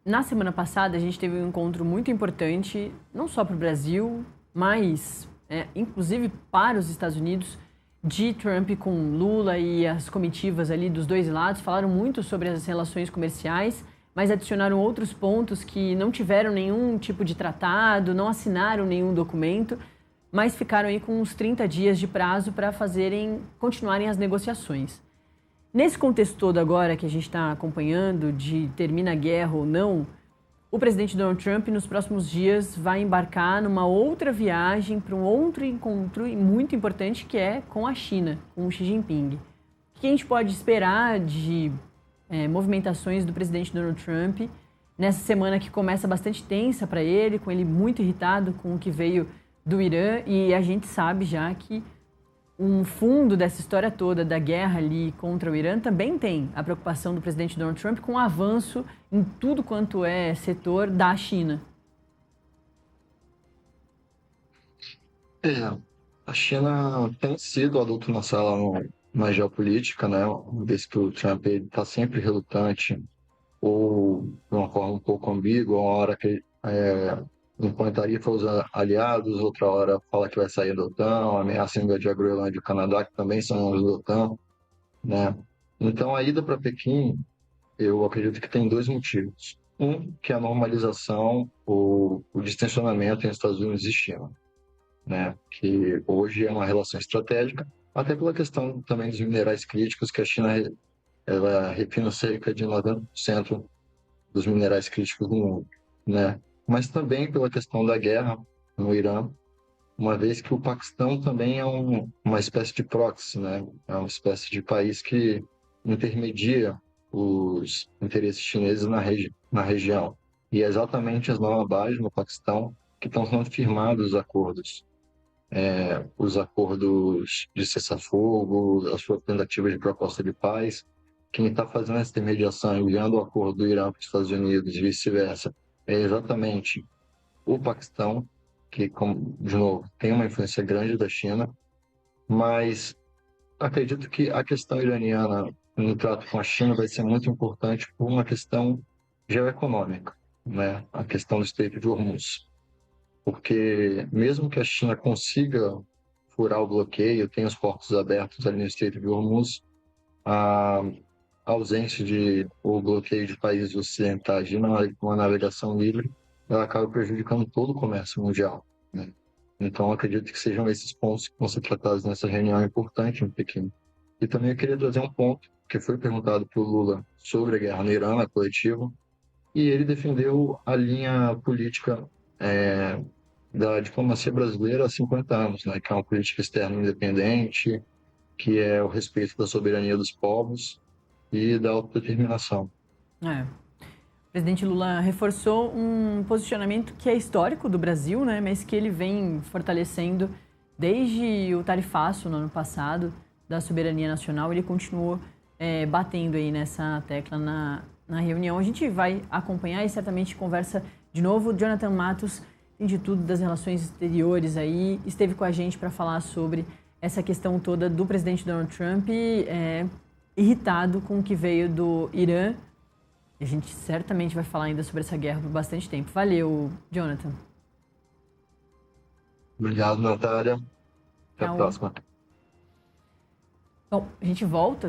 Na semana passada, a gente teve um encontro muito importante, não só para o Brasil, mas inclusive para os Estados Unidos, de Trump com Lula, e as comitivas ali dos dois lados falaram muito sobre as relações comerciais, mas adicionaram outros pontos que não tiveram nenhum tipo de tratado, não assinaram nenhum documento, mas ficaram aí com uns 30 dias de prazo para continuarem as negociações. Nesse contexto todo agora que a gente está acompanhando, de termina a guerra ou não, o presidente Donald Trump, nos próximos dias, vai embarcar numa outra viagem para um outro encontro muito importante, que é com a China, com o Xi Jinping. O que a gente pode esperar de movimentações do presidente Donald Trump nessa semana que começa bastante tensa para ele, com ele muito irritado com o que veio do Irã, e a gente sabe já que um fundo dessa história toda da guerra ali contra o Irã também tem a preocupação do presidente Donald Trump com o avanço em tudo quanto é setor da China. É, a China tem sido adulto na sala na geopolítica, né? Uma vez que o Trump está sempre relutante ou de uma forma um pouco ambígua, uma hora que impõe tarifa aos aliados, outra hora fala que vai sair da OTAN, ameaça invadir a Groenlândia e o Canadá, que também são membros da OTAN, né? Então a ida para Pequim, eu acredito que tem dois motivos. Um, que é a normalização ou o distensionamento entre Estados Unidos e China, né? Que hoje é uma relação estratégica, até pela questão também dos minerais críticos, que a China ela refina cerca de 90% dos minerais críticos do mundo, né? Mas também pela questão da guerra no Irã, uma vez que o Paquistão também é uma espécie de proxy, né? É uma espécie de país que intermedia os interesses chineses na região. E é exatamente as Islamabad, no Paquistão, que estão sendo firmados os acordos de cessar-fogo, as suas tentativas de proposta de paz. Quem está fazendo essa intermediação, enviando o acordo do Irã para os Estados Unidos e vice-versa, é exatamente o Paquistão, que, de novo, tem uma influência grande da China, mas acredito que a questão iraniana no trato com a China vai ser muito importante por uma questão geoeconômica, né? A questão do Estreito de Hormuz. Porque mesmo que a China consiga furar o bloqueio, tenha os portos abertos ali no Estreito de Hormuz, a ausência de o bloqueio de países ocidentais de uma navegação livre, ela acaba prejudicando todo o comércio mundial, né? Então, acredito que sejam esses pontos que vão ser tratados nessa reunião importante em Pequim. E também eu queria trazer um ponto que foi perguntado por Lula sobre a guerra no Irã, na coletiva, e ele defendeu a linha política é, da diplomacia brasileira há 50 anos, né? Que é uma política externa independente, que é o respeito da soberania dos povos e da autodeterminação. É. O presidente Lula reforçou um posicionamento que é histórico do Brasil, né, mas que ele vem fortalecendo desde o tarifaço no ano passado da soberania nacional. Ele continuou batendo aí nessa tecla na reunião. A gente vai acompanhar e certamente conversa de novo. O Jonathan Matos tem de tudo das relações exteriores aí, esteve com a gente para falar sobre essa questão toda do presidente Donald Trump irritado com o que veio do Irã. A gente certamente vai falar ainda sobre essa guerra por bastante tempo. Valeu, Jonathan. Obrigado, Natália. Até a Tchau. próxima. Bom, a gente volta